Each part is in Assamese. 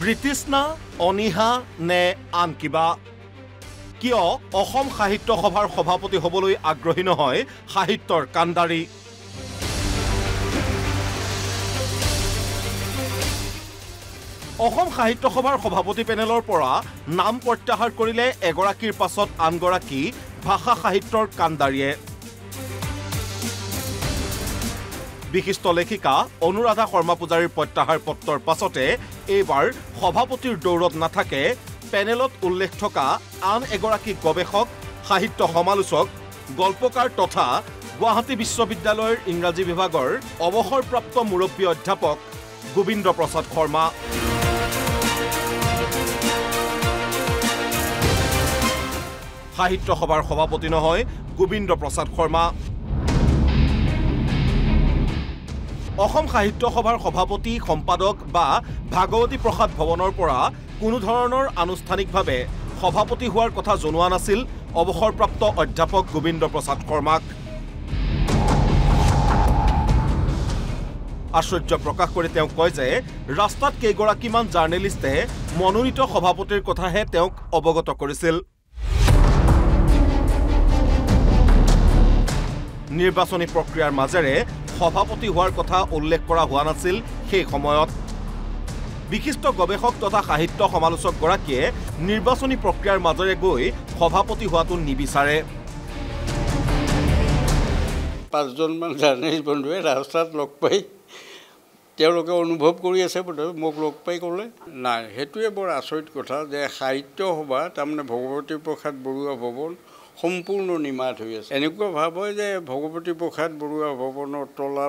ব্ৰিটিছ না অনিহা নে আন কিবা কিয় অসম সাহিত্য সভাৰ সভাপতি হ'বলৈ আগ্ৰহী নহয় সাহিত্যৰ কাণ্ডাৰী অসম সাহিত্য সভাৰ সভাপতি পেনেলৰ পৰা নাম প্ৰত্যাহাৰ কৰিলে এগৰাকীৰ পাছত আনগৰাকী ভাষা সাহিত্যৰ কাণ্ডাৰীয়ে বিশিষ্ট লেখিকা অনুৰাধা শৰ্মা পূজাৰীৰ প্ৰত্যাহাৰ পত্ৰৰ পাছতে এইবাৰ সভাপতিৰ দৌৰত নাথাকে পেনেলত উল্লেখ থকা আন এগৰাকী গৱেষক সাহিত্য সমালোচক গল্পকাৰ তথা গুৱাহাটী বিশ্ববিদ্যালয়ৰ ইংৰাজী বিভাগৰ অৱসৰপ্ৰাপ্ত মুৰব্বী অধ্যাপক গোবিন্দ প্ৰসাদ শৰ্মা সাহিত্য সভাৰ সভাপতি নহয় গোবিন্দ প্ৰসাদ শৰ্মা অসম সাহিত্য সভাৰ সভাপতি সম্পাদক বা ভাগৱতী প্ৰসাদ ভৱনৰ পৰা কোনো ধৰণৰ আনুষ্ঠানিকভাৱে সভাপতি হোৱাৰ কথা জনোৱা নাছিল অৱসৰপ্ৰাপ্ত অধ্যাপক গোবিন্দ প্ৰসাদ শৰ্মাক আশ্চৰ্য প্ৰকাশ কৰি তেওঁ কয় যে ৰাস্তাত কেইগৰাকীমান জাৰ্নেলিষ্টে মনোনীত সভাপতিৰ কথাহে তেওঁক অৱগত কৰিছিল নিৰ্বাচনী প্ৰক্ৰিয়াৰ মাজেৰে সভাপতি হোৱাৰ কথা উল্লেখ কৰা হোৱা নাছিল সেই সময়ত বিশিষ্ট গৱেষক তথা সাহিত্য সমালোচকগৰাকীয়ে নিৰ্বাচনী প্ৰক্ৰিয়াৰ মাজেৰে গৈ সভাপতি হোৱাটো নিবিচাৰে পাঁচজনমান জাৰ্নেলিষ্ট বন্ধুৱে ৰাস্তাত লগ পাই তেওঁলোকে অনুভৱ কৰি আছে মোক লগ পাই ক'লে নাই সেইটোৱে বৰ আচৰিত কথা যে সাহিত্য সভা তাৰমানে ভগৱতী প্ৰসাদ বৰুৱা ভৱন সম্পূৰ্ণ নিমাত হৈ আছে এনেকুৱা ভাৱ হয় যে ভগৱতী প্ৰসাদ বৰুৱা ভৱনৰ তলা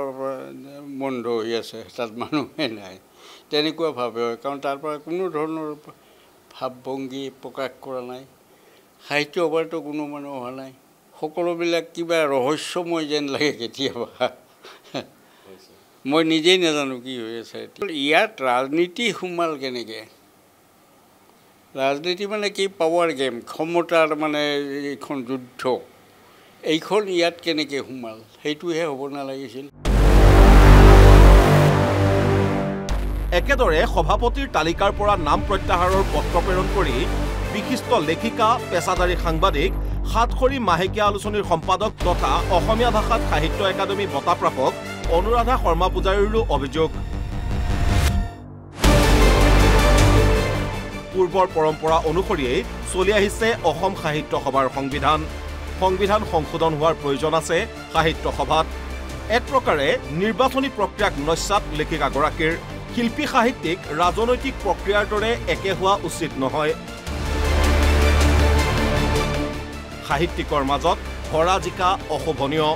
বন্ধ হৈ আছে তাত মানুহে নাই তেনেকুৱা ভাৱ হয় কাৰণ তাৰ পৰা কোনো ধৰণৰ ভাৱ ভংগী প্ৰকাশ কৰা নাই সাহিত্য সভাতো কোনো মানুহ অহা নাই সকলোবিলাক কিবা ৰহস্যময় যেন লাগে কেতিয়াবা মই নিজেই নাজানো কি হৈ আছে ইয়াত ৰাজনীতি সোমাল কেনেকৈ ৰাজনীতি মানে কি পাৱাৰ গেম ক্ষমতাৰ মানে এইখন যুদ্ধ এইখন ইয়াত কেনেকৈ সোমাল সেইটোহে হ'ব নালাগিছিল একেদৰে সভাপতিৰ তালিকাৰ পৰা নাম প্ৰত্যাহাৰৰ পত্ৰ প্ৰেৰণ কৰি বিশিষ্ট লেখিকা পেছাদাৰী সাংবাদিক সাতখৰী মাহেকীয়া আলোচনীৰ সম্পাদক তথা অসমীয়া ভাষাত সাহিত্য একাডেমী বঁটা প্ৰাপক অনুৰাধা শৰ্মা পূজাৰীৰো অভিযোগ পূৰ্বৰ পৰম্পৰা অনুসৰিয়েই চলি আহিছে অসম সাহিত্য সভাৰ সংবিধান সংশোধন হোৱাৰ প্ৰয়োজন আছে সাহিত্য সভাত এক প্ৰকাৰে নিৰ্বাচনী প্ৰক্ৰিয়াক নস্যাৎ লেখিকাগৰাকীৰ শিল্পী সাহিত্যিক ৰাজনৈতিক প্ৰক্ৰিয়াৰ দৰে একে হোৱা উচিত নহয় সাহিত্যিকৰ মাজত হৰা জিকা অশোভনীয়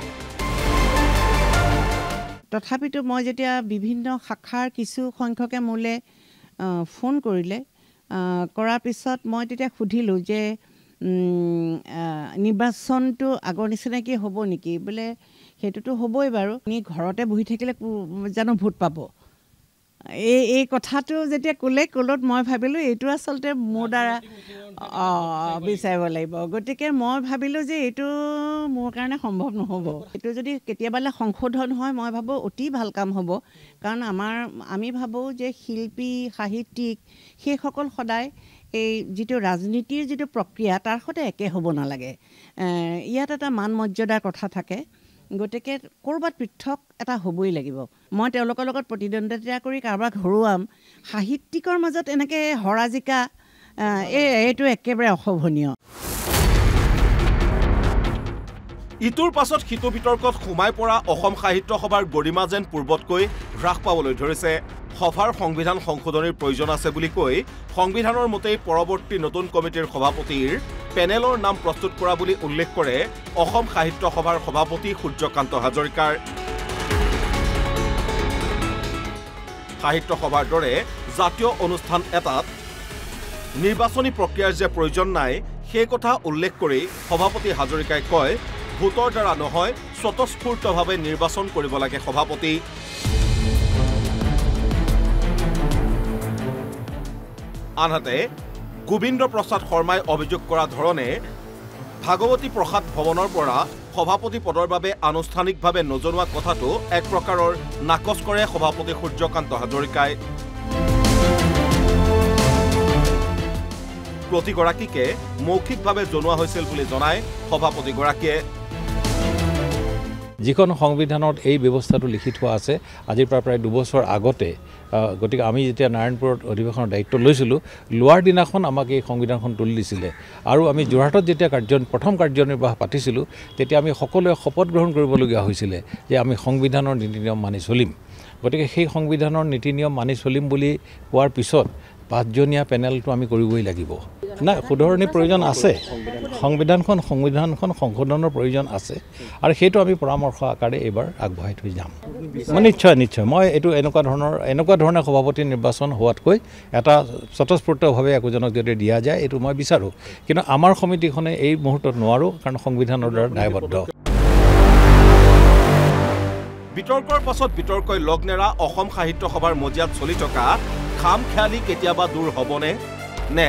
তথাপিতো মই যেতিয়া বিভিন্ন শাখাৰ কিছু সংখ্যকে মোলে ফোন কৰিলে কৰাৰ পিছত মই তেতিয়া সুধিলোঁ যে নিৰ্বাচনটো আগৰ নিচিনাকৈ হ'ব নেকি বোলে সেইটোতো হ'বই বাৰু আপুনি ঘৰতে বহি থাকিলে জানো ভোট পাব এই কথাটো যেতিয়া ক'লত মই ভাবিলোঁ এইটো আচলতে মোৰ দ্বাৰা বিচাৰিব লাগিব গতিকে মই ভাবিলোঁ যে এইটো মোৰ কাৰণে সম্ভৱ নহ'ব এইটো যদি কেতিয়াবালৈ সংশোধন হয় মই ভাবোঁ অতি ভাল কাম হ'ব কাৰণ আমি ভাবোঁ যে শিল্পী সাহিত্যিক সেইসকল সদায় এই যিটো ৰাজনীতিৰ যিটো প্ৰক্ৰিয়া তাৰ সৈতে একে হ'ব নালাগে ইয়াত এটা মান মৰ্যাদাৰ কথা থাকে গতিকে ক'ৰবাত পৃথক এটা হ'বই লাগিব মই তেওঁলোকৰ লগত প্ৰতিদ্বন্দ্বিতা কৰি কাৰোবাক হৰুৱাম সাহিত্যিকৰ মাজত এনেকৈ হৰাজিকা এইটো একেবাৰে অশোভনীয় ইটোৰ পাছত সিটো বিতৰ্কত সোমাই পৰা অসম সাহিত্য সভাৰ গৰিমা যেন পূৰ্বতকৈ হ্ৰাস পাবলৈ ধৰিছে সভাৰ সংবিধান সংশোধনীৰ প্ৰয়োজন আছে বুলি কৈ সংবিধানৰ মতেই পৰৱৰ্তী নতুন কমিটিৰ সভাপতিৰ পেনেলৰ নাম প্ৰস্তুত কৰা বুলি উল্লেখ কৰে অসম সাহিত্য সভাৰ সভাপতি সূৰ্যকান্ত হাজৰিকাৰ সাহিত্য সভাৰ দৰে জাতীয় অনুষ্ঠান এটাত নিৰ্বাচনী প্ৰক্ৰিয়াৰ যে প্ৰয়োজন নাই সেই কথা উল্লেখ কৰি সভাপতি হাজৰিকাই কয় ভোটৰ দ্বাৰা নহয় স্বতঃস্ফূৰ্তভাৱে নিৰ্বাচন কৰিব লাগে সভাপতি আনহাতে গোবিন্দ প্ৰসাদ শৰ্মাই অভিযোগ কৰা ধৰণে ভাগৱতী প্ৰসাদ ভৱনৰ পৰা সভাপতি পদৰ বাবে আনুষ্ঠানিকভাৱে নজনোৱা কথাটো এক প্ৰকাৰৰ নাকচ কৰে সভাপতি সূৰ্যকান্ত হাজৰিকাই প্ৰতিগৰাকীকে মৌখিকভাৱে জনোৱা হৈছিল বুলি জনায় সভাপতিগৰাকীয়ে। যিখন সংবিধানত এই ব্যৱস্থাটো লিখি থোৱা আছে আজিৰ পৰা প্ৰায় 2 বছৰ আগতে, গতিকে আমি যেতিয়া নাৰায়ণপুৰত অধিৱেশনৰ দায়িত্ব লৈছিলোঁ, লোৱাৰ দিনাখন আমাক এই সংবিধানখন তুলি দিছিলে। আৰু আমি যোৰহাটত যেতিয়া প্ৰথম কাৰ্যনিৰ্বাহ পাতিছিলোঁ, তেতিয়া আমি সকলোৱে শপত গ্ৰহণ কৰিবলগীয়া হৈছিলে যে আমি সংবিধানৰ নীতি নিয়ম মানি চলিম। গতিকে সেই সংবিধানৰ নীতি নিয়ম মানি চলিম বুলি কোৱাৰ পিছত 5জনীয়া পেনেলটো আমি কৰিবই লাগিব। নাই, শুধৰণিৰ প্ৰয়োজন আছে, সংবিধানখন সংশোধনৰ প্ৰয়োজন আছে, আৰু সেইটো আমি পৰামৰ্শ আকাৰে এইবাৰ আগবঢ়াই থৈ যাম। নিশ্চয় মই এইটো এনেকুৱা ধৰণে সভাপতি নিৰ্বাচন হোৱাতকৈ এটা স্বতঃস্ফূৰ্তভাৱে একোজনক যদি দিয়া যায়, এইটো মই বিচাৰোঁ। কিন্তু আমাৰ সমিতিখনে এই মুহূৰ্তত নোৱাৰোঁ, কাৰণ সংবিধানৰ দ্বাৰা দায়বদ্ধ। বিতৰ্কৰ পাছত বিতৰ্কই লগ নেৰা অসম সাহিত্য সভাৰ মজিয়াত চলি থকা খাম খেয়ালি কেতিয়াবা দূৰ হ'বনে, নে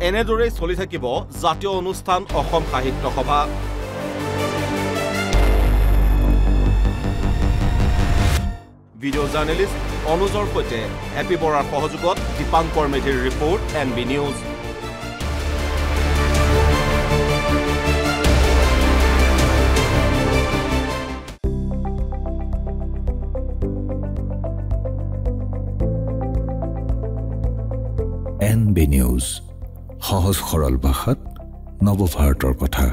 এনেদৰেই চলি থাকিব জাতীয় অনুষ্ঠান অসম সাহিত্য সভা? ভিডিঅ' জাৰ্নেলিষ্ট অনুজৰ সৈতে হেপী বৰাৰ সহযোগত দীপাংকৰ মেধিৰ report NB news. NB news, সহজ সৰল ভাষাত নৱভাৰতৰ কথা।